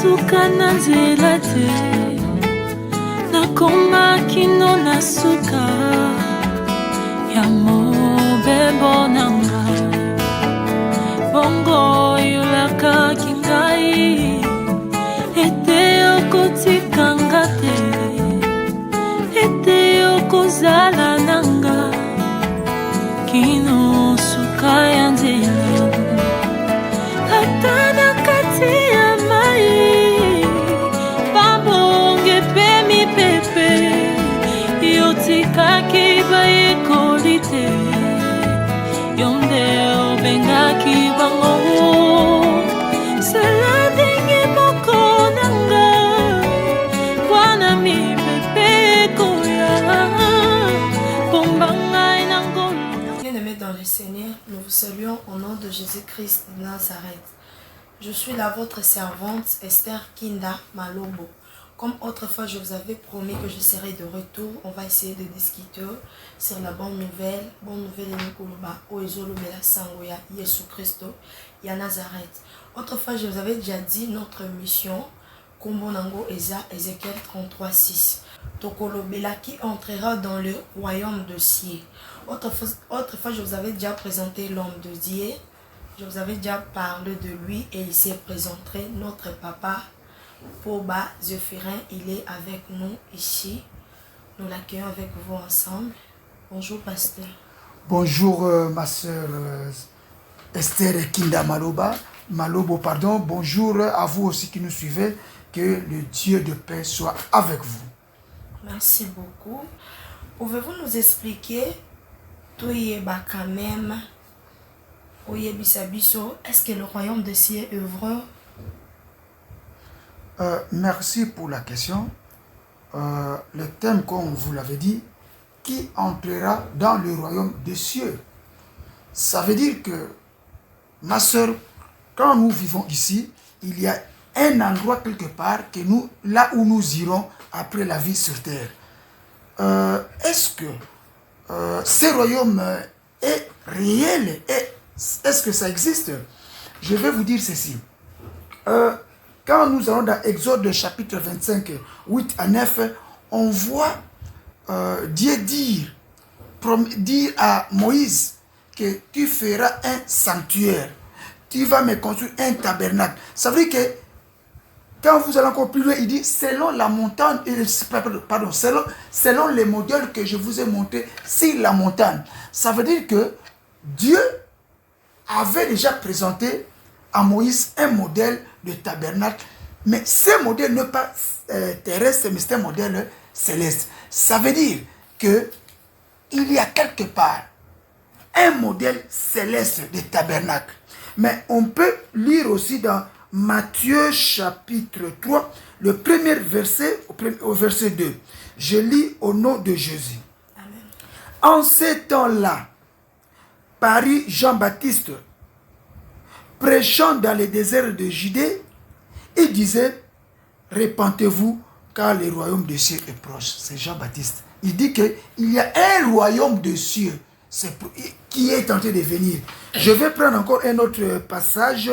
suka na nzela te, nakoma kino na suka ya mobembo na ngai. Bongo yolaka kingai, ete okotikanga te, ete okozala na ngai kino suka ya nzela. Ata na kati ya mai, babonge pe mipepe, yotikaki bayekoli te, yonde obengaki bango. Sela ndenge moko na ngai, wana mipepe ekoya, bomba ngai na ngolu. Bien-aimés dans le Seigneur, nous vous saluons au nom de Jésus-Christ de Nazareth. Je suis la votre servante Esther Kinda Malobo. Comme autrefois je vous avais promis que je serai de retour, on va essayer de discuter sur la bonne nouvelle de Nikoluba, Oezolobela Sangoya, Yesu Christo, Ya Nazareth. Autrefois je vous avais déjà dit notre mission, Kombonango Eza, Ézéchiel 33:6. Tokolobela qui entrera dans le royaume de cieux. Autrefois je vous avais déjà présenté l'homme de Dieu. Je vous avais déjà parlé de lui et il s'est présenté, notre papa, Poba Zéphirin. Il est avec nous ici. Nous l'accueillons avec vous ensemble. Bonjour, pasteur. Bonjour, ma soeur Esther Kinda Malobo, pardon. Bonjour à vous aussi qui nous suivez. Que le Dieu de paix soit avec vous. Merci beaucoup. Pouvez-vous nous expliquer, quand même, est-ce que le royaume de cieux est vrai? Merci pour la question. Le thème, comme vous l'avez dit, qui entrera dans le royaume des cieux? Ça veut dire que, ma soeur, quand nous vivons ici, il y a un endroit quelque part que nous, là où nous irons après la vie sur terre. Est-ce que ce royaume est réel et est-ce que ça existe? Je vais vous dire ceci. Quand nous allons dans Exode chapitre 25, 8 à 9, on voit Dieu dire à Moïse que tu feras un sanctuaire. Tu vas me construire un tabernacle. Ça veut dire que quand vous allez encore plus loin, il dit selon la montagne, pardon, selon les modèles que je vous ai montrés sur la montagne. Ça veut dire que Dieu avait déjà présenté à Moïse un modèle de tabernacle, mais ce modèle n'est pas terrestre, mais c'est un modèle céleste. Ça veut dire que il y a quelque part un modèle céleste de tabernacle. Mais on peut lire aussi dans Matthieu chapitre 3, le premier verset au verset 2. Je lis au nom de Jésus. Amen. En ces temps-là, parut Jean-Baptiste, prêchant dans les déserts de Judée, il disait, répentez-vous car le royaume des cieux est proche. C'est Jean-Baptiste. Il dit qu'il y a un royaume des cieux qui est en train de venir. Je vais prendre encore un autre passage.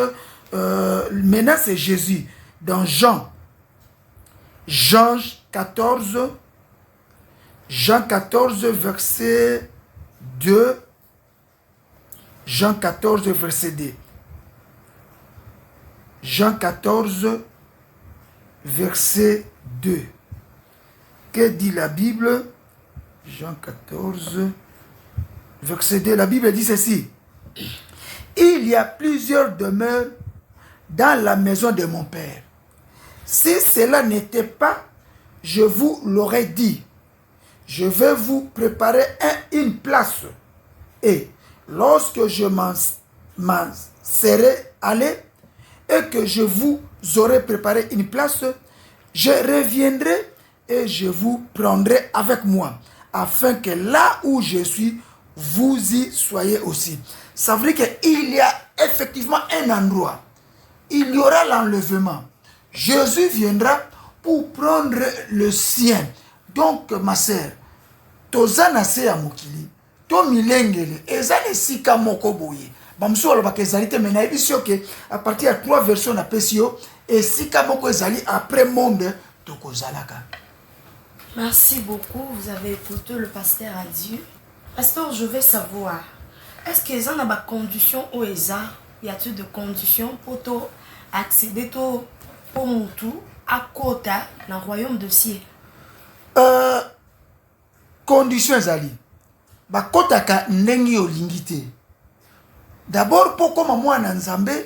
Maintenant c'est Jésus. Dans Jean 14, verset 2. Jean 14, verset 2. Jean 14, verset 2. Que dit la Bible? Jean 14, verset 2. La Bible dit ceci. Il y a plusieurs demeures dans la maison de mon Père. Si cela n'était pas, je vous l'aurais dit. Je vais vous préparer une place. Et lorsque je m'en serai allé et que je vous aurai préparé une place, je reviendrai et je vous prendrai avec moi, afin que là où je suis, vous y soyez aussi. Ça veut dire qu'il y a effectivement un endroit. Il y aura l'enlèvement. Jésus viendra pour prendre le sien. Donc, ma sœur, tozana se ya mokili, to milengele, ezane sika moko boye. bamusu alobaka ezali te mais nayebi sio ke à partir ya 3 versions na pesi yo esika moko ezali après monde tokozalaka. Merci beaucoup, vous avez écouté le pasteur a dit. Pasteur, je vais savoir, est-ce qu'ils ont des conditions ou y a-t-il de conditions pour accéder pour Moutou à Kota dans le royaume de ciel? Conditions ezali bakotaka ndenge olingi te. D'abord pour comme moi na Nzambe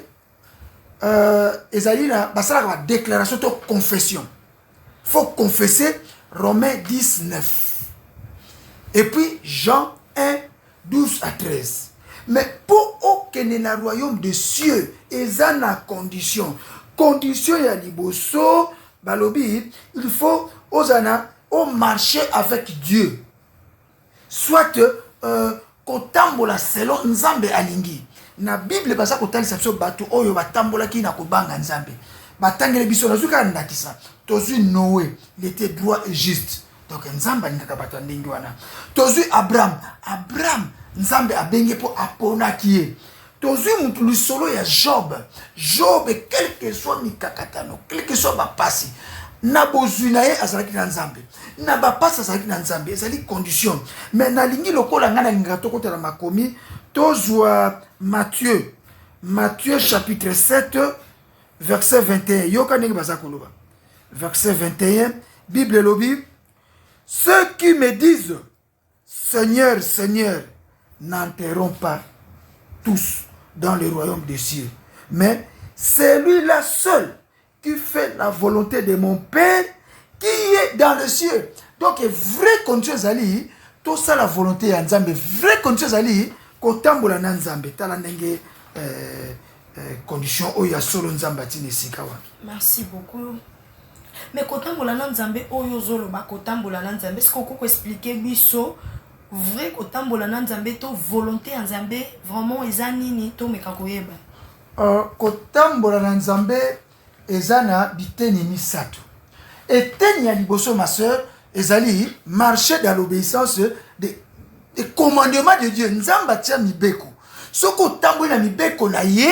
ezali na basalaka ba déclaration to confession. Faut confesser Romains 19. Et puis Jean 1 12 à 13. Mais pour aucun na royaume de cieux ezana condition. Condition ya liboso balobi il faut ozana au marcher avec Dieu. Soit kotambola selon Nzambe alingi. Na Bible basa kotalisa biso bato oyo batambola ki na kobanga Nzambe. Batangele biso nazuka ndakisa. Tozu Noé, il était droit et juste. Donc Nzambe alingaka bato ndingi wana. Tozu Abraham, Nzambe abenge po apona kiye. Tozu mutu lisolo ya Job. Job quel que soit mikakatano, quel que soit ba pasi. Na bozwi na ye azalaki na Nzambe. Na ba pasi azalaki na Nzambe, ezali condition. Mais na lingi lokola ngana linga tokotela makomi, tozwa Matthieu chapitre 7 verset 21. Yoka ndenge bazakoloba. Verset 21, Bible lobi, ceux qui me disent Seigneur, Seigneur, n'entreront pas tous dans le royaume des cieux, mais celui-là seul qui fait la volonté de mon Père qui est dans le ciel. Donc, vraie condition zali, tout ça la volonté ya Nzambe, vraie condition zali, kotambola na Nzambe, tala ndenge condition oya solo Nzamba tine sikawa. Merci beaucoup. Mais kotambola na Nzambe oyo zolo ba kotambola na Nzambe, est-ce qu'on peut expliquer biso vrai kotambola na Nzambe to volonté ya Nzambe vraiment eza nini to meka koyeba? Kotambola na Nzambe ezana biteni misato. Eteni ya liboso ma sœur ezali marcher dans l'obéissance des commandements de Dieu. Nzamba tia mibeko. Soko tambola na mibeko na ye,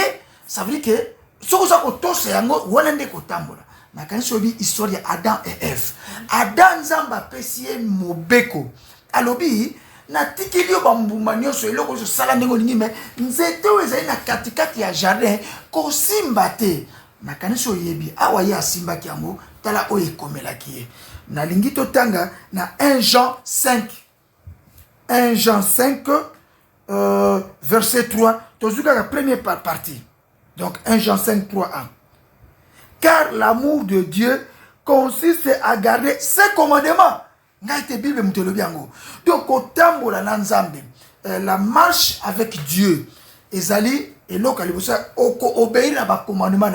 ça veut dire que soko sako tose yango wana nde kotambola. Na kanisi obi histoire ya Adam et Ève. Adam Nzamba pesie mobeko. Alobi na tikili yo bambuma nyonso eloko so sala ndenge olingi me nzete oyo ezali na katikati ya jardin kosimba te. Na kanisi oyebi awa ye asimbaki yango tala oyo ekomelaki ye. Na lingi totanga na 1 Jean 5. 1 Jean 5 verset 3. Tozuka la première partie. Donc 1 Jean 5 3 1. Car l'amour de Dieu consiste à garder ses commandements. Donc, la marche avec Dieu, ezali et obéir à ses commandements.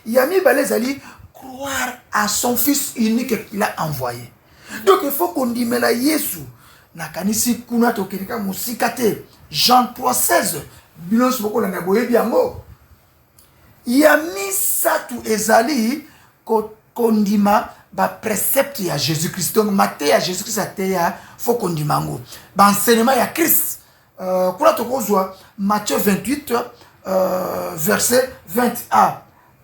Yami balezali croire à son fils unique qu'il a envoyé. Donc, il faut qu'on dise la Yesu. Nakanisi kuna tokenika musikate. Jean 3:16. Bilos boko na boye biango. Yami satu ezali kondima ba précepte ya Jésus-Christ. Donc maté ya Jésus-Christ ateya faut kondima ngo. Ba enseignement ya Christ. Kuna tokozwa Matthieu 28 verset 20a.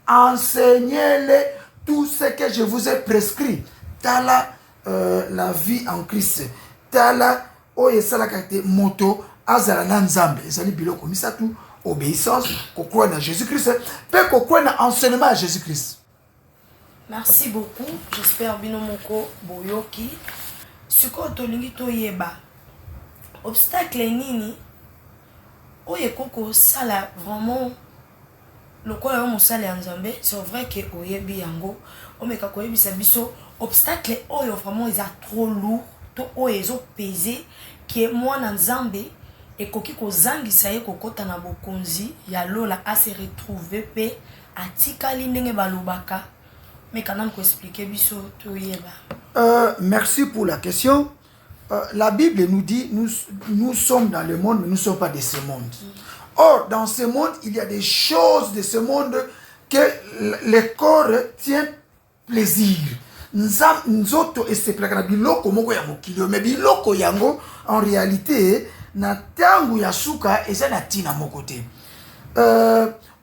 Enseignez-les tout ce que je vous ai prescrit. Tala la vie en Christ. Tala oyesala kate moto azala na Nzambe. Ezali biloko misatu. Obéissance, qu'on croit dans Jésus-Christ, puis qu'on croit dans l'enseignement à Jésus-Christ. Merci beaucoup. J'espère bien moko boyoki. Suko tolingi to yeba. Obstacle nini? Oye koko sala vraiment le quoi on sala en Nzambe, c'est vrai que oyebi yango, o meka ko yebi biso obstacle oyo vraiment ils a trop lourd, to oyezo pesé qui est moi en Nzambe. Et koki ko zangisa ye kokota na bokonzi ya lola a se retrouver pe atikali ndenge balobaka mais quand même ko expliquer biso to yeba. Merci pour la question. La Bible nous dit nous sommes dans le monde mais nous ne sommes pas de ce monde. Or dans ce monde il y a des choses de ce monde que le corps tient plaisir. Nzoto esepelaka na biloko moko ya mokili mais biloko yango en réalité na tangu ya suka eza na tina mokote.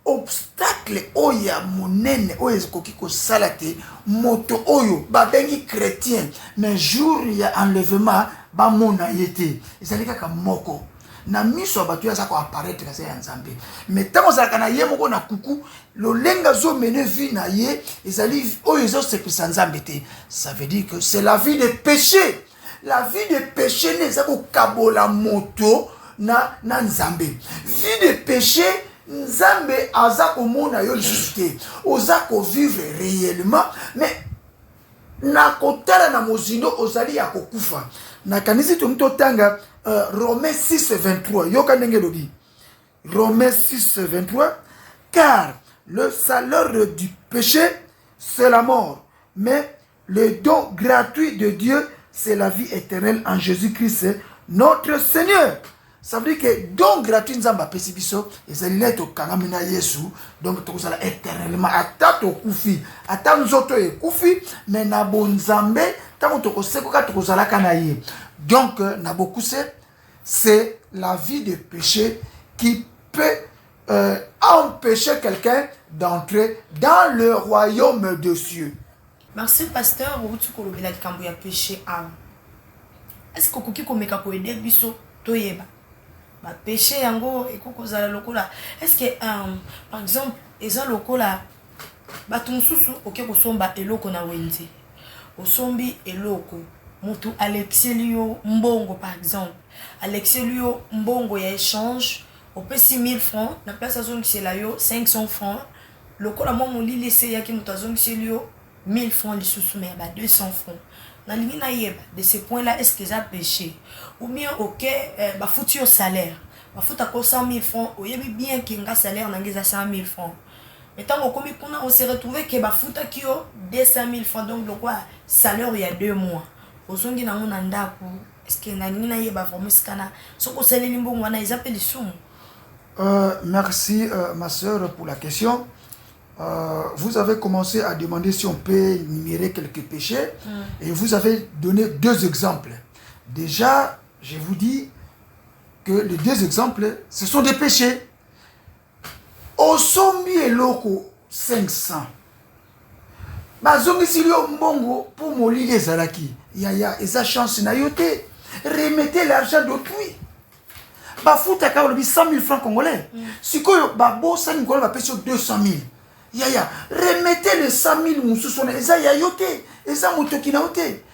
obstacle oya monene oyo ekoki kosala te moto oyo babengi chrétien mais jour ya enlèvement bamona ye te ezali kaka moko na miso ya bato oyo aza koapparaître kasa ya nzambe mais ntango ozalaka na ye moko na kuku lolenge azomene vie na ye ezali oyo ezosepelisa nzambe te. Ça veut dire que c'est la vie de péché. La vie de péché neza kokabola moto na nzambe. Vie de péché nzambe aza komona yo lisusu te oza kovivre réellement mais na kotala na mozindo ozali ya kokufa. Na kanisi totanga Romains 6:23 yoka ndenge lobi Romains 6:23 car le salaire du péché c'est la mort mais le don gratuit de Dieu c'est la vie éternelle en Jésus-Christ notre Seigneur. Ça veut dire que don gratuit nzamba pesi biso ezali leto kangamina Yesu donc tokozala éternellement ata tokufi ata nzoto ekufi mais na bonzambe tango tokosekoka tokozala kana ye. Donc nabokuse c'est la vie de péché qui peut empêcher quelqu'un d'entrer dans le royaume de cieux. Merci pasteur outu kolobela likambo ya péché a. Est-ce que koki komeka ko aider biso toyeba ba péché yango ekokozala lokola est-ce que par exemple eza lokola bato mosusu oke kosomba eloko na wenze osombi eloko mutu alexelio mbongo par exemple alexelio mbongo ya échange opesi 1000 francs na place azongisela yo 500 francs lokola mo molili eseyaki mutu azongiselio 1000 francs lisusu mais ba 200 francs. Nalingi na yeba de ce point là est-ce que ça péché ou bien ok ba foutu au salaire ba fouta ko 100 000 francs oyebi bien que nga salaire nangeza 100 000 francs mais tant qu'on komi kuna on s'est retrouvé que ba fouta ki yo 200 000 francs donc le quoi salaire il y a 2 mois ozongi na ngona ndako est-ce que nalingi na yeba vraiment skana soko seleli mbongo wana ils appellent sumu. Merci ma sœur pour la question. Vous avez commencé à demander si on peut énumérer quelques péchés et vous avez donné 2 exemples. Déjà, je vous dis que les 2 exemples, ce sont des péchés. Osombi eloko 500. Bazongi silio mbongo pour moli les alaki. Ya esa chance na yote. Remettez l'argent d'autrui. Bafuta ka olobi 100 000 francs congolais. Sikoyo babo sa ngolo ba pesi 200 000. Remettez les 100 000 moussoussone.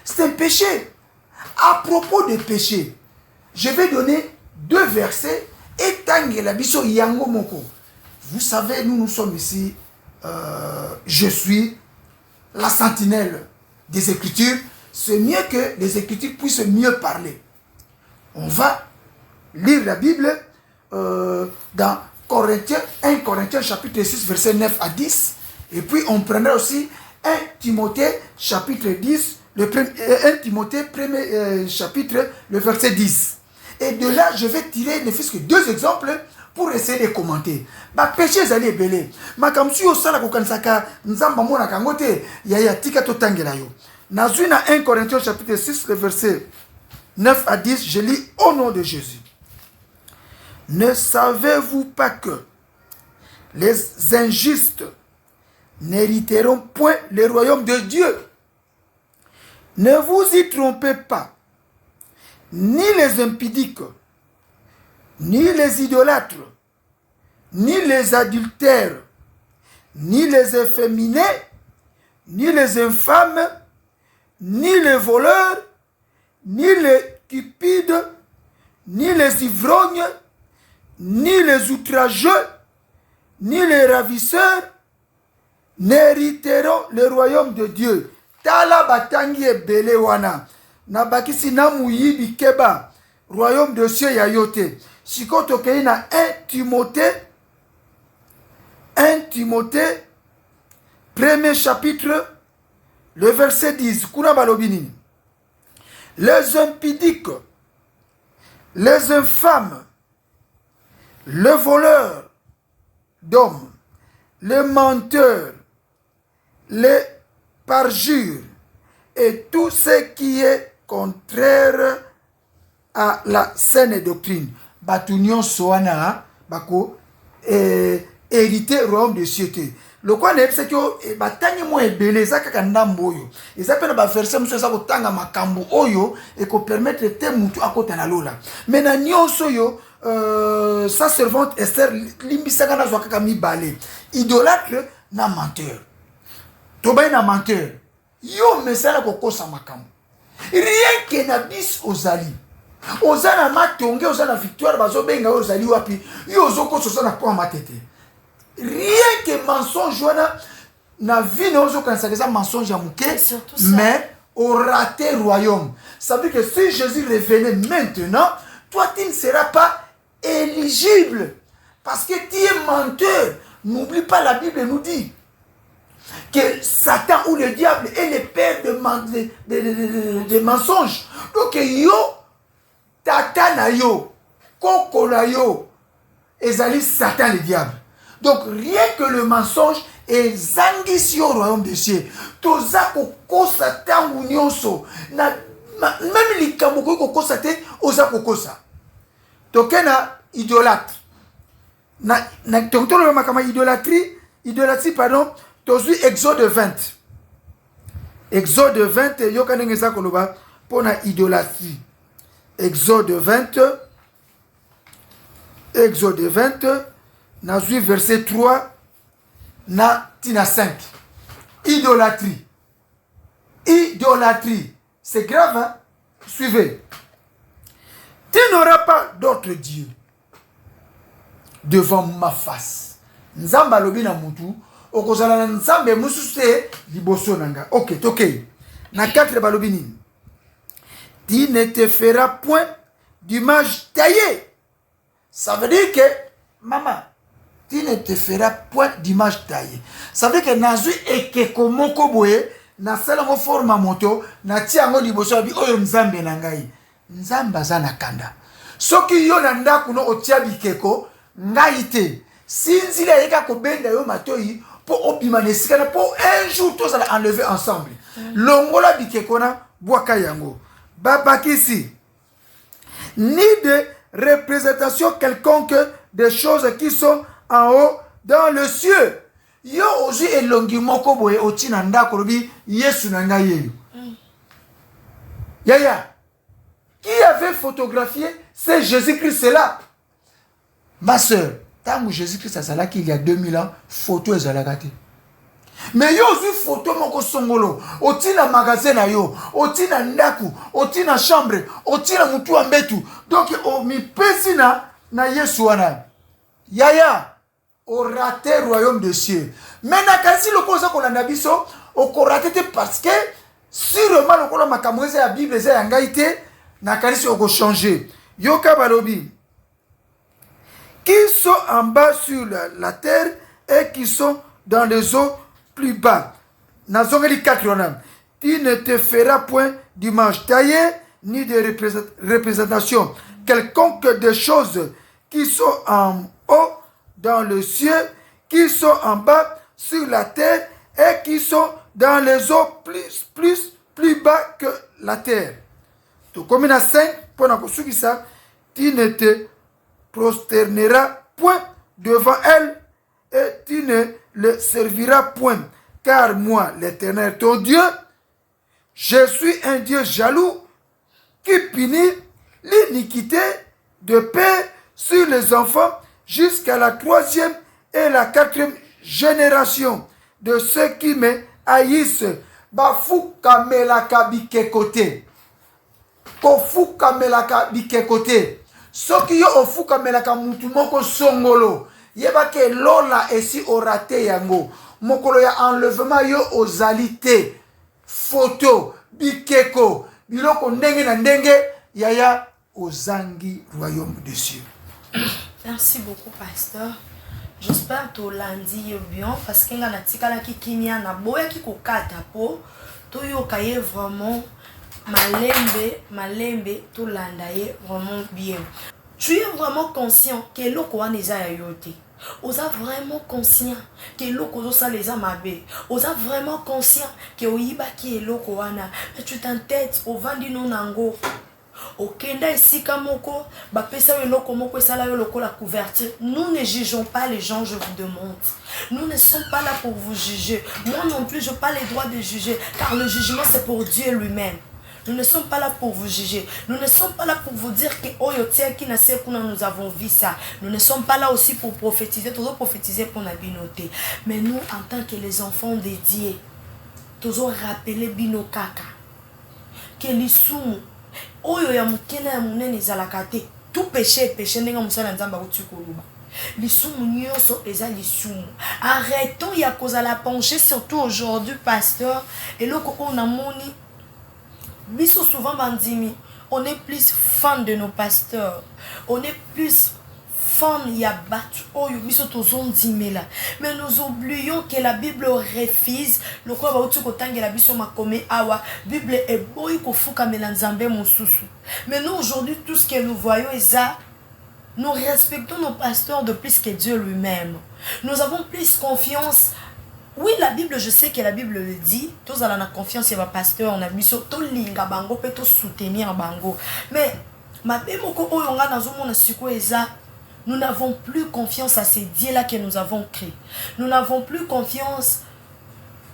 C'est un péché. À propos de péché, je vais donner 2 versets. Et tangela biso yango moko. Vous savez, nous sommes ici. Je suis la sentinelle des Écritures. C'est mieux que les Écritures puissent mieux parler. On va lire la Bible dans Corinthiens, 1 Corinthiens chapitre 6 verset 9 à 10 et puis on prendra aussi 1 Timothée chapitre 10 1 Timothée premier chapitre le verset 10 et de là je vais tirer ne fût-ce que 2 exemples pour essayer de commenter. Ba péché zali ebele makamsu osala kokanisaka nzamba mona kangote ya tika totangela yo nazwi na 1 Corinthiens chapitre 6 le verset 9 à 10 je lis au nom de Jésus. Ne savez-vous pas que les injustes n'hériteront point le royaume de Dieu? Ne vous y trompez pas, ni les impudiques, ni les idolâtres, ni les adultères, ni les efféminés, ni les infâmes, ni les voleurs, ni les cupides, ni les ivrognes, ni les outrageux, ni les ravisseurs n'hériteront le royaume de Dieu. Tala batangi ebele wana. Na bakisi na muyibi keba. Royaume de cieux ya yote. Sikoto kei na 1 Timothée, premier chapitre, le verset 10. Kuna balobini. Les impudiques, les infâmes, le voleur d'hommes, le menteur, le parjure et tout ce qui est contraire à la saine doctrine. Batunion soana bako hériter royaume de cieux. Le quoi n'est pas que batani mo ebele za kaka ndambo oyo. Eza pe na ba verset muso za kotanga makambo oyo et ko permettre te mutu akota na lola. Mais na nyonso yo sa servante Esther limbisaka na zwa kaka mibale. Idolâtre na menteur. Toba na menteur. Yo mesala kokosa makambo. Rien que na bis ozali. Ozana matonge ozana victoire bazo benga ozali wapi. Yo ozoko sosana kwa matete. Rien que mensonge na vie na ozo kanisa que ça mensonge à mouké, mais au raté royaume. Ça veut dire que si Jésus revenait maintenant, toi tu ne seras pas éligible parce que tu es menteur. N'oublie pas, la Bible nous dit que Satan ou le diable est le père de mensonges. Donc yo tata na yo koko na yo ezali Satan le diable. Donc rien que le mensonge est zangisi au royaume des cieux. Toza kokosa tangu nyonso na même likambo kokosa te oza kokosa. Tokena idolâtre. Na tokolo makama idolâtrie pardon, tozu Exode 20. Exode 20 yoka ngeza koloba pona idolâtrie. Exode 20 na verset 3 na tina 5. Idolâtrie. C'est grave, hein? Suivez. Tu n'auras pas d'autre Dieu devant ma face. Nzamba lobi na mutu okozala na nzambe mususe liboso nanga. OK. Na 4 balobi nini? Tu ne te feras point d'image taillée. Ça veut dire que maman, tu ne te feras point d'image taillée. Ça veut dire que nazu ekeko moko boye na sala mo forma moto na tiango liboso bi oyo nzambe na ngai. Nzamba za na kanda. Soki yo na ndaku no otia bikeko ngai te. Sinzila yeka ko benda yo matoi po obima nesika na po un jour tous allons enlever ensemble. Longola bikeko na bwaka yango. Babakisi. Ni de représentation quelconque des choses qui sont en haut dans le cieux. Yo ozi elongi moko boye otina ndako lobi Yesu na ngai yeyo. Yaya. Qui avait photographié, c'est Jésus-Christ, c'est là. Ma soeur, tant que Jésus-Christ a salaki il y a 2000 ans, photo est zalagati. Mais yo zu photo moko songolo, otina magasin na yo, otina ndaku, otina chambre, otina mutu ambetu. Donc o mi pesina na Yesu wana. Yaya, o raté royaume des cieux. Mais na kasi lokoza ko landa biso, o ko raté parce que sûrement lokola makamweze ya Bible za yangaite na kasi o ko changer. Yoka balobi qui sont en bas sur la terre et qui sont dans les eaux plus bas. Nazongeli 4. Tu ne te feras point d'image taillée ni de représentation quelconque des choses qui sont en haut dans le ciel, qui sont en bas sur la terre et qui sont dans les eaux plus bas que la terre. Tu comme à 5 pour ça, tu ne te prosterneras point devant elle et tu ne le serviras point. Car moi, l'Éternel, ton Dieu, je suis un Dieu jaloux qui punit l'iniquité de père sur les enfants jusqu'à la 3e et la 4e génération de ceux qui me haïssent. Bafuka melaka bikekote. Kofuka melaka bikekote. Soki yo ofuka melaka mutu moko songolo. Yeba ke lola esi orate yango. Mokolo ya enlèvement yo ozalité. Photo, bikeko, biloko ndenge na ndenge yaya ozangi royaume des cieux. Merci beaucoup pasteur. J'espère que lundi bien parce que nga natikala ki kimia na boya ki kokata po to yo kaye vraiment malembe to landaye vraiment bien. Tu es vraiment conscient que loko wana eza ya yote. Oza vraiment conscient que loko zo les amabe. Oza vraiment conscient que oyiba ki loko wana. Mais tu t'entêtes au vandi non nango. okenda esika moko bapesa yo eloko moko esala yo lokola couverture. Nous ne jugeons pas les gens, je vous demande. Nous ne sommes pas là pour vous juger. Moi non plus, je n'ai pas les droits de juger, car le jugement c'est pour Dieu lui-même. Nous ne sommes pas là pour vous juger. Nous ne sommes pas là pour vous dire que nous avons vu ça. Nous ne sommes pas là aussi pour prophétiser. Toujours prophétiser pour la binoté. Mais nous, en tant que les enfants dédiés, toujours rappeler bino kaka. Que l'isumu, oyo ya mukena ya munene zalakate. Tout péché, nenga musala nzamba utukuluba. L'isumu nyonso eza l'isumu. Arrêtons ya cause à la pencher, surtout aujourd'hui, pasteur. Et là, on a moni. Biso souvent bandimi, on est plus fan de nos pasteurs. On est plus fan ya batu oyo biso tozondimela. Mais nous oublions que la Bible refuse le quoi ba utu kotangela biso makome awa. Bible est boy ko fuka melanzambe mosusu. Mais nous aujourd'hui tout ce que nous voyons est ça. Nous respectons nos pasteurs de plus que Dieu lui-même. Nous avons plus confiance. Oui, la Bible, je sais que la Bible le dit. Tous allons avoir confiance en ma pasteur, on a mis sur tout linga bango, peut tout soutenir bango. Mais ma béboko oyonga dans un monde eza, nous n'avons plus confiance à ces dieux-là que nous avons créés. Nous n'avons plus confiance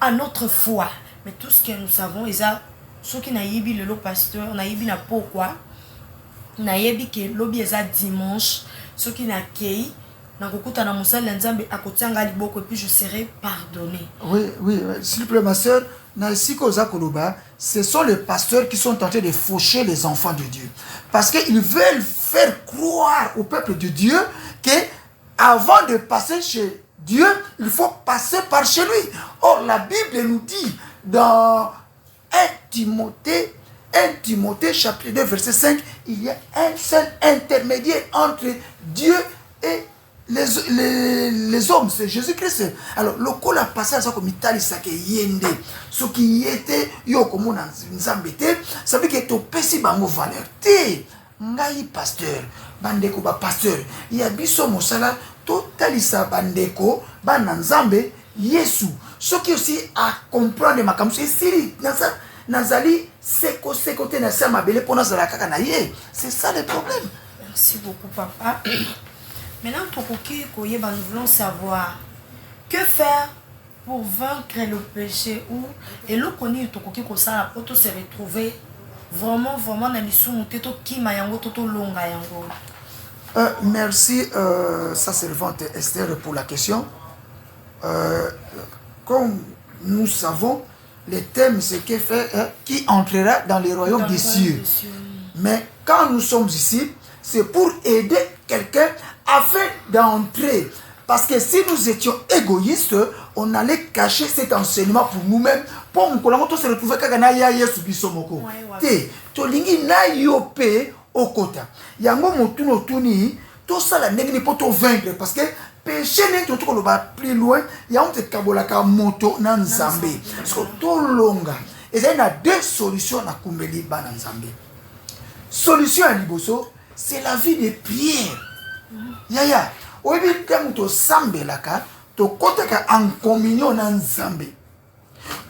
à notre foi. Mais tout ce que nous savons, eza, ceux qui n'a yebi le pasteur, n'a yebi na pourquoi, n'a yebi que l'obi eza dimanche, ceux qui n'a kei. Et puis je serai pardonné. Oui, s'il vous plaît, ma soeur, ce sont les pasteurs qui sont en train de faucher les enfants de Dieu. Parce qu'ils veulent faire croire au peuple de Dieu qu'avant de passer chez Dieu, il faut passer par chez lui. Or, la Bible nous dit dans 1 Timothée chapitre 2, verset 5, il y a un seul intermédiaire entre Dieu et les hommes, c'est Jésus-Christ. Alors, le coup la passé à ça comme Italie, ça qui yende, ce qui était yo comme on nzambete, ça veut dire que tu pèses bango valeur. Té, ngai pasteur, bandeko ba pasteur, il y a biso mosala, totalisa bandeko, bananzambe, Yesu. Ce qui aussi à comprendre ma comme c'est siri, nazali seko te na sa mabele pour nazala kaka na ye. C'est ça le problème. Merci beaucoup papa. Maintenant, nous voulons savoir que faire pour vaincre le péché ou et le connaît pour se retrouver vraiment dans l'issue qui m'a longa yango. Merci, sa servante Esther, pour la question. Comme nous savons, le thème c'est que faire qui entrera dans les royaumes des cieux. Mais quand nous sommes ici, c'est pour aider quelqu'un afin d'entrer. Parce que si nous étions égoïstes, on allait cacher cet enseignement pour nous-mêmes. Pour nous se retrouver quand Yesu bisomoko. Te, tolingi na yope okota. Yango motuno tuni, tout ça la négni pour te vaincre. Parce que péché n'est tout le bas plus loin. Y'a un te kabolaka moto nan Zambé. Parce que tout longa. Et il y a deux solutions à kumbeli ba nan Zambé. Solution à liboso, c'est la vie de prière. Yaya, oyebi ntango tosambelaka, tokotaka en communion na Nzambe.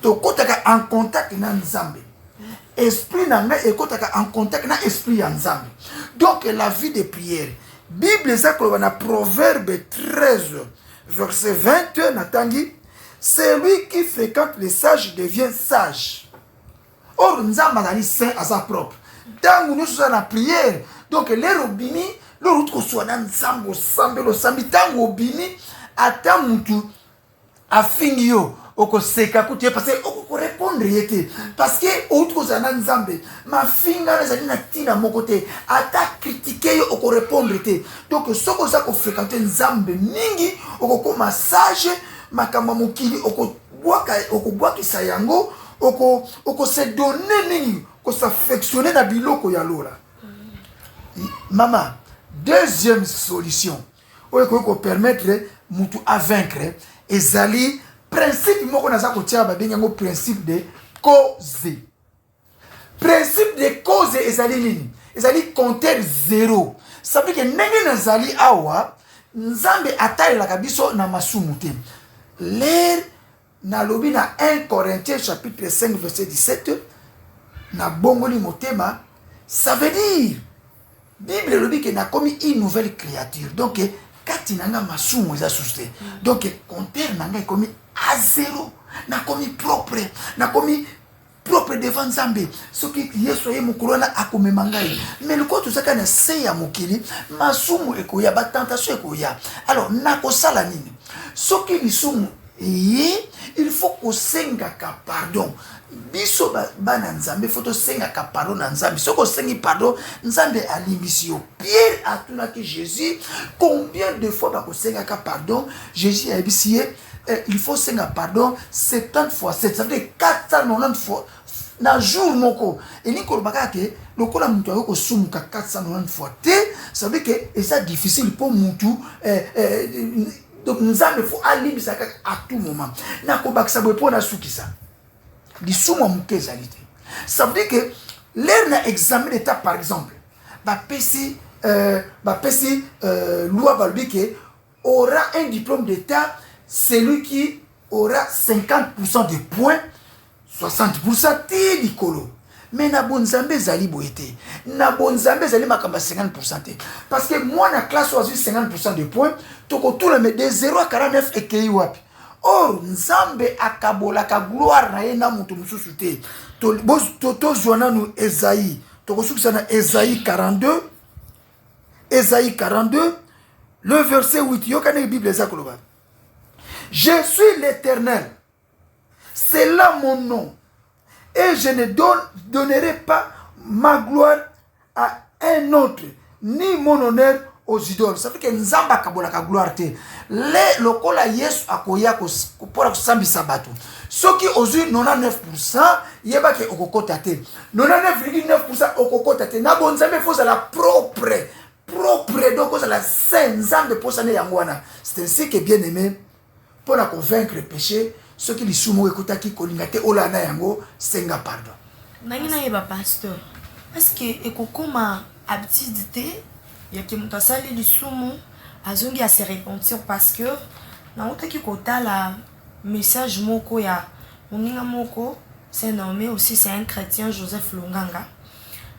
Tokotaka en contact na Nzambe. Esprit nanga ekotaka en contact na esprit ya Nzambe. Donc la vie de prière. Bible ça que na Proverbe 13 verset 21 natangi, celui qui fréquente les sages devient sage. Or Nzambe azali saint à sa propre. Tango nous sommes en prière. Donc les robini l'autre soit dans Nzambe sambelo sambi tango bini ata mutu afingio oko seka kuti parce que oko répondre yete parce que autre soit dans Nzambe ma finga les alina tina mokote ata critiquer oko répondre yete donc soko ça ko fréquenter Nzambe mingi oko ko massage makamba mokili oko bwaki sayango oko se donner mingi ko s'affectionner na biloko ya lola. Maman, deuxième solution, pour permettre mutu à vaincre, ezali principe moko na za kotia ba benga principe de cause. Principe de cause ezali nini? Ezali compteur zéro. Ça veut dire que ndenge nazali awa, Nzambe atali la kabiso na masumu te. L'air na lobi na 1 Corinthiens chapitre 5 verset 17 na bongoli motema Ça veut dire, Bible le dit que n'a commis une nouvelle créature. Donc, quand il n'a pas masumu les associés. Donc, compteur n'a pas commis à zéro. N'a commis propre. N'a commis propre devant Nzambe. Ce qui est soyez mon couronne à comme mangaï. Mais le côté ça quand c'est à mokili, masumu ekoya, ba tentation ekoya. Alors, n'a ko sala nini. Ce qui est sumu, il faut qu'on s'engage pardon. Biso bana Nzambe faut to senga pardon na Nzambe. Soko sengi pardon, Nzambe alimbisio. Pierre a tout là que Jésus combien de fois ba ko senga pardon, Jésus a bisie il faut senga pardon 70 fois 7, ça veut dire 490 fois na jour moko. Et ni ko baka ke lokola mutu ako sumuka 490 fois te, ça veut dire que c'est difficile pour mutu donc Nzambe faut alimbisa à tout moment. Na ko bakisa bo pona sukisa. Ça veut dire que l'air n'a examen d'état par exemple. Loi va dire que aura un diplôme d'état celui qui aura 50% de points, 60% de l'icolo. Mais na bonzambe zali boete. Na bonzambe zali makamba 50%. Parce que moi na classe oisu 50% de points, toko tout le de 0 à 49 et kei wapi. Or, Nzambe akabola ka gloire na ye na mutu mususu te. To zwana nu Esaïe. To kosuka na Esaïe 42. Esaïe 42, le verset 8. Yo kana Bible za koloba. Je suis l'Éternel. C'est là mon nom. Et je ne donnerai pas ma gloire à un autre, ni mon honneur aux idoles. Ça fait que Nzamba kabola ka gloire te. Le lokola Yesu akoya ko pora kusambisa bato. Soki ozu 99% yeba ke okokota te. 99,9% okokota te. Na bonzambe faut la propre. Propre donc ça la saint Nzambe posane yangwana. C'est ainsi que bien aimé pour la convaincre le péché, ceux qui li sumo ekota ki kolingate olana yango senga pardon. Nangina yeba pasteur. Est-ce que ekokoma habitude te ya ki mutu asali lisumu azongi à se repentir parce que na otaki kota la message moko ya moninga moko c'est nommé aussi c'est un chrétien Joseph Longanga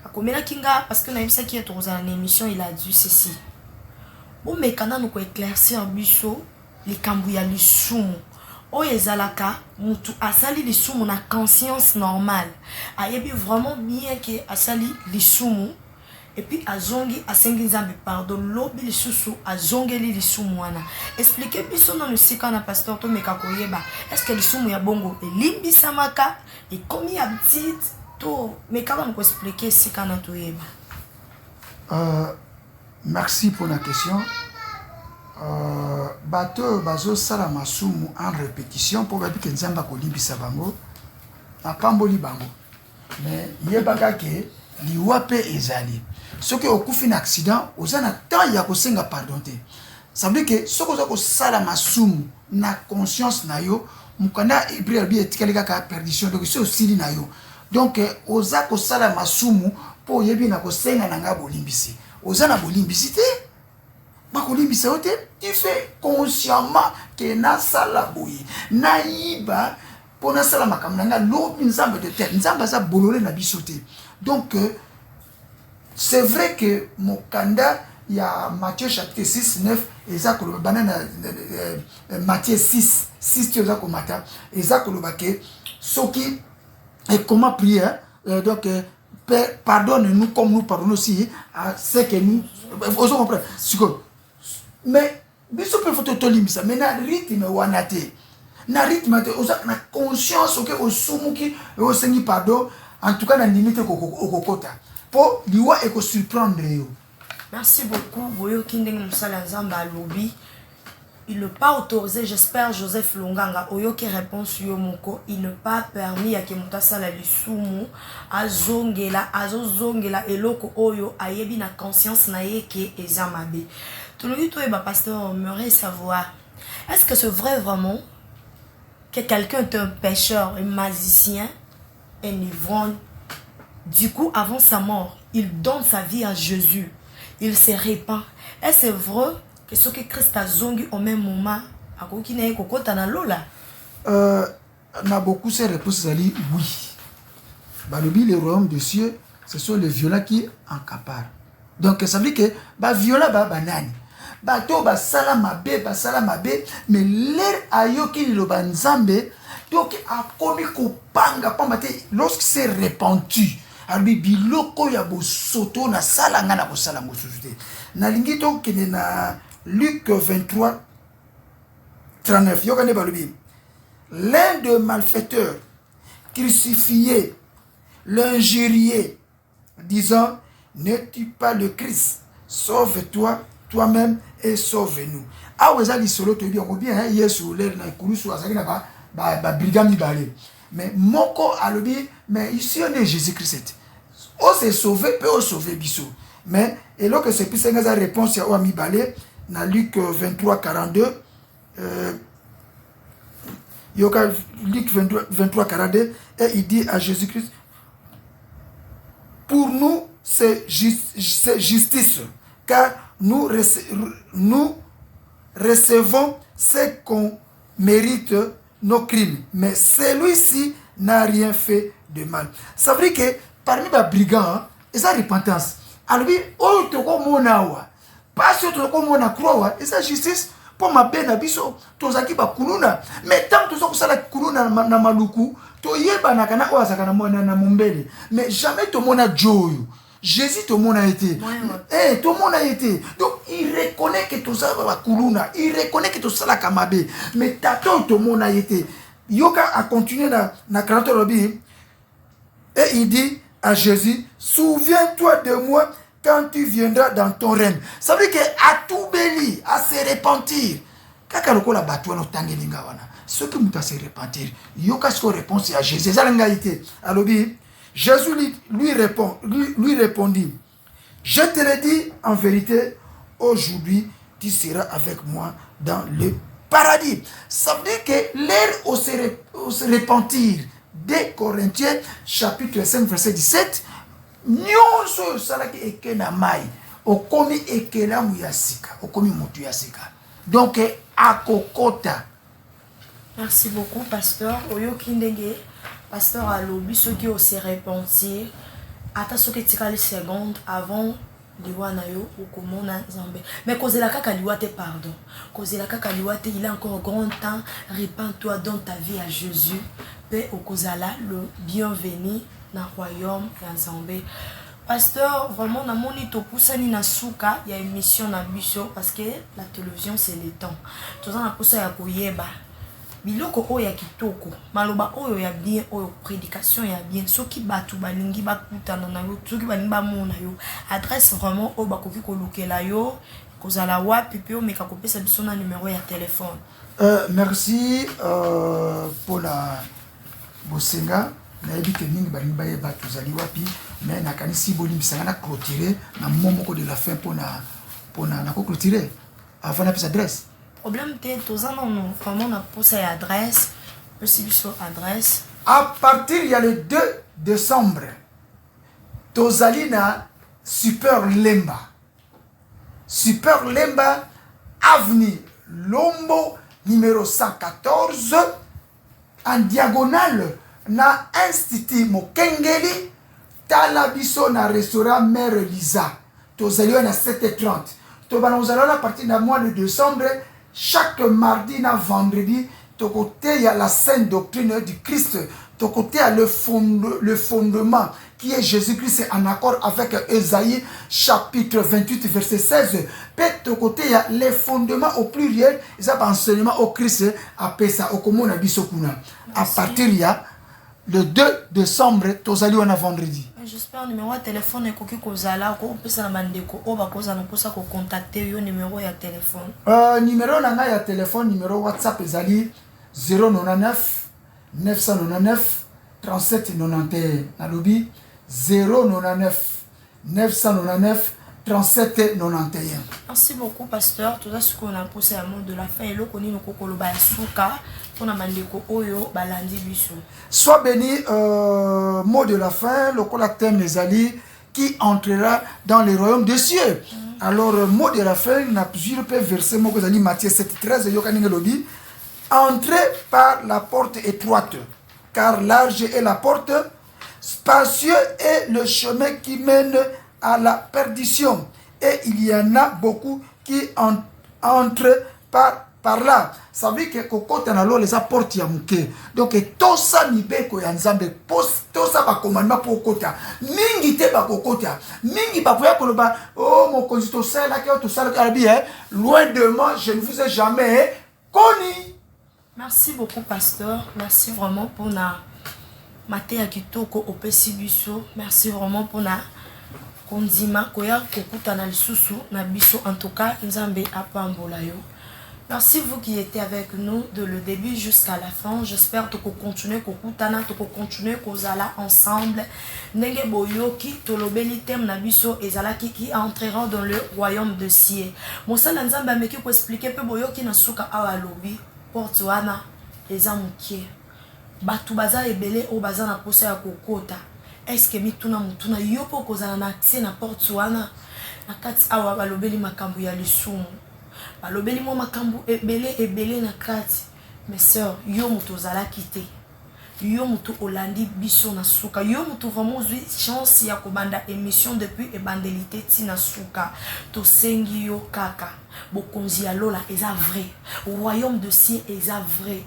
akomela kinga parce que na yebisa ki eto za na émission il a dit ceci bon mais kana nous ko éclaircir biso likambu ya lisumu oyo ezalaka mutu asali lisumu na conscience normale ayebi vraiment bien que asali lisumu. Et puis azongi asengi Nzambe pardon lobi lisusu azongeli lisumu wana. Expliquez biso na musika na pasteur to meka koyeba. Est-ce que lisumu ya bongo elimbisa maka et komi ya petite to meka ba ko expliquer sika na toyeba. Merci pour la question. Bato bazo sala masumu en répétition pour dire que Nzamba ko limbisa bango. Apamboli bango. Mais yebaka ke liwa pe ezali. Ce qui est un accident, aux an temps ya ko senga pardon te. Ça veut dire que ce que ko sala masumu na conscience na yo, mukanda hébreu bi etikalika ka perdition donc c'est aussi na yo. Donc aux a ko sala masumu po yebi na ko senga na nga bolimbisi. Aux an na bolimbisi te. Ba ko limbisa te, tu fais consciemment que na sala boyi. Na yiba pour na sala makamnanga lobi Nzambe de terre. Nzamba za bolole na bisote. Donc c'est vrai que mon candidat, il y a Matthieu chapitre 6, 9, et ça, Matthieu 6, 6, tu as matin, et ça, ce qui est comment prier, donc, Père, pardonne-nous comme nous pardonnons aussi à ceux que nous, osons comprendre. Mais, biso peut faut te limiter, mais na rythme wanate, na rythme, na conscience, ok, au soumuki, au sengi pardon, en tout cas, na limite au kokota. Pour liwa eko surprendre yo. Merci beaucoup. Boyo Kindeng Moussala Nzamba lobby. Il ne pas autorisé, j'espère, Joseph Longanga. Oyo qui réponse yo moko. Il ne pas permis à Kemuta Sala Lisumu. Azongela, azozongela, eloko oyo, ayebi na conscience na ye ke ezamabe. Tout le monde, pasteur, aimerait savoir. Est-ce que c'est vrai vraiment que quelqu'un est un pécheur, un magicien, un ivrogne? Du coup, avant sa mort, il donne sa vie à Jésus. Il se répand. Est-ce c'est vrai que ce que Christ a zongi au même moment, à quoi qu'il n'ait qu'au na lola? On a beaucoup ces réponses, oui. Balobi, le royaume des cieux, ce sont les violents qui accaparent. Donc ça veut dire que ba violent ba banani. Bato ba sala mabe, mais l'air ayoki lo banzambe donc a commis kopanga pambate lorsque c'est répandu. Albi biloko ya bo soto na sala ngana ko sala ngo susute. Na lingi to kene na Luc 23 39 yokane balubi. L'un des malfaiteurs crucifié l'injurié disant n'es-tu pas le Christ? Sauve-toi toi-même et sauve-nous. Ah ouais, ça dit solo te bien bien yesu l'air na kurusu asaki na ba brigami balé. Mais moko alobi mais ici on est Jésus-Christ. On s'est sauvé peut on sauver biso. Mais et là que c'est plus une réponse à Oami balé dans Luc 23 42 Yoka Luc 23 42 et il dit à Jésus-Christ pour nous c'est justice car nous recevons ce qu'on mérite nos crimes. Mais celui-ci n'a rien fait de mal. Ça veut dire que parmi les brigands, il y a repentance. Alors, oh, tu as mona wa. Pas sûr tu as mona croix, et ça justice pour ma bena biso, tu as qui ba kuluna. Mais tant que tu as la kuluna na maluku, tu yeba na kana wa sakana mona na mumbele. Mais jamais tu mona joy. Jésus tout le monde a été. Eh, tout le monde a été. Donc il reconnaît que tout ça va kuluna, il reconnaît que tout ça la kamabe. Mais tato tout le monde a été. Yoka a continué na 40 robi et il dit à Jésus, souviens-toi de moi quand tu viendras dans ton règne. Ça veut dire qu'à tout béli, à se repentir. Kaka loko la batwa no tangelinga wana. Ce qui m'a se repentir. Yoka ce réponse à Jésus. Ça l'a été. Alobi Jésus lui répondit, je te le dis en vérité, aujourd'hui tu seras avec moi dans le paradis. Ça veut dire que l'air au se repentir des Corinthiens, chapitre 5, verset 17, nyonso salaki ekena mai, okomi ekela muyasika, okomi mutu yasika. Donc, akokota. Merci beaucoup, pasteur. Oyo kindenge. Pasteur alobi soki o se repentir ata soki tikali seconde avant liwa na yo okomona Nzambe. Mais kozela kaka liwa te pardon. Kozela kaka liwa te, il a encore grand temps. Repens-toi dans ta vie à Jésus. Pe okozala le bienvenu na royaume ya Nzambe. Pasteur, vraiment na moni to pusani na suka ya émission na biso parce que la télévision c'est le temps. Toza na pusa ya koyeba. Biloko oyo ya kitoko maloba oyo ya bien oyo prédication ya bien soki batu balingi bakutana na yo soki balingi bamona yo adresse vraiment oyo bakoki kolukela yo kozala wapi pe omeka kopesa biso na numéro ya téléphone. Merci pour la bosenga nayebi ke mingi balingi bayeba tozali wapi mais nakanisi bolimbisanga na clôturer na momoko de la fin pona ko clôturer avant na pesa adresse. Problème te toza non vraiment na posa ya adresse aussi biso adresse à partir il y a le 2 décembre tozali na Super Lemba avenue Lombo numéro 114 en diagonale na Institut Mokengeli tala biso na restaurant Mère Lisa tozali na 7h30 tobana ozala à partir du mois de décembre. Chaque mardi et vendredi, de côté il y a la sainte doctrine du Christ, de côté il y a le fondement qui est Jésus-Christ en accord avec Ésaïe chapitre 28 verset 16. Puis de côté il y a les fondements au pluriel, ils ont enseignement au Christ à Pessa, au Komona Bisokuna. À partir il y a le 2 décembre, tozali wana vendredi. J'espère numéro de téléphone est koki kozala ko pesa na mandeko o ba koza na posa ko contacter yo numéro ya téléphone. Numéro nanga ya téléphone numéro WhatsApp ezali 099 999 37 91 nalobi 099 999 37 91. Merci beaucoup pasteur. Tout ça ce qu'on a posé à mot de la fin et le koni noko koloba suka pour na mandeko oyo balandi biso. Sois béni, mot de la fin, le thème des alliés qui entrera dans le royaume des cieux. Alors, mot de la fin, n'a plusieurs versets, mot que Matthieu 7, 13, Yokaningelobi. Entrez par la porte étroite, car large est la porte, Spacieux est le chemin qui mène à la perdition. Et il y en a beaucoup qui entrent par là. Ça veut dire que kokota na lo les apporte ya muke. Donc tout ça mibeko ya nzambe tout ça ba commandement pour kota. Mingi te ba kokota. Mingi ba koya koloba oh mon constitution ça là que tout ça là loin de moi, je ne vous ai jamais connu. Merci beaucoup pasteur. Merci vraiment pour na mate ya kitoko opesi biso. Merci vraiment pour na kondima koya kokuta na lisusu na biso en tout cas nzambe apambola yo. Merci vous qui étiez avec nous de le début jusqu'à la fin. J'espère que vous continuez, que vous continuez, que vous allez ensemble. Nenge boyoki tolobeli tem na biso ezalaki qui entrera dans le royaume de cieux. Mosala nzambe ameki ko expliquer pe boyoki na suka awa lobi porte wana eza mukie. Batu baza ebele o baza na posa ya kokota. Est-ce que mituna mutuna yopo kozala na accès na porte wana na kati awa balobeli makambo ya lisumu. Balobeli mo makambo ebele na kati. Mes sœurs, yo muto zala kite. Yo muto olandi biso na suka. Yo muto vraiment zui chance ya kobanda émission depuis ebandelité ti na suka. To sengi yo kaka. Bokonzi ya lola eza vrai. Royaume de cieux eza vrai.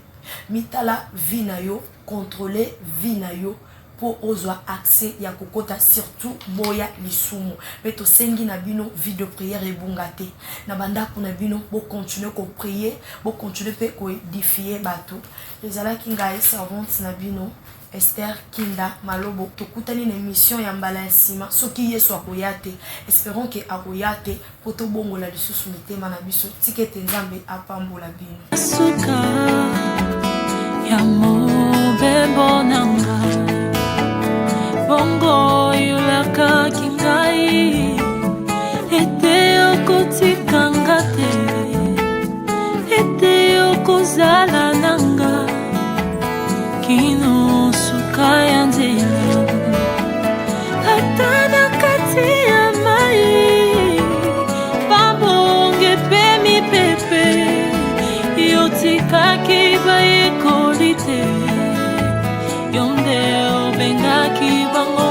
Mitala vina yo, contrôler vina yo. Pour oser accès ya kokota surtout boya lisumu mais to sengi na bino vie de prière et bongate na banda kuna bino bo continuer ko prier bo continuer pe ko édifier bato les ala kinga servante na bino Esther Kinda Malobo tokutani na émission ya mbala nsima soki yeso akoyate espérons que akoyate poto bongo la lisusu mitema na biso tikete nzambe apambola bino suka ya mobembo nanga bongo yulaka kingai ete okotikanga te ete okozala nanga kino suka ya nzela ata na kati ya mai babonge pe mipepe yotikaki bayekoli te yonde obengaki bango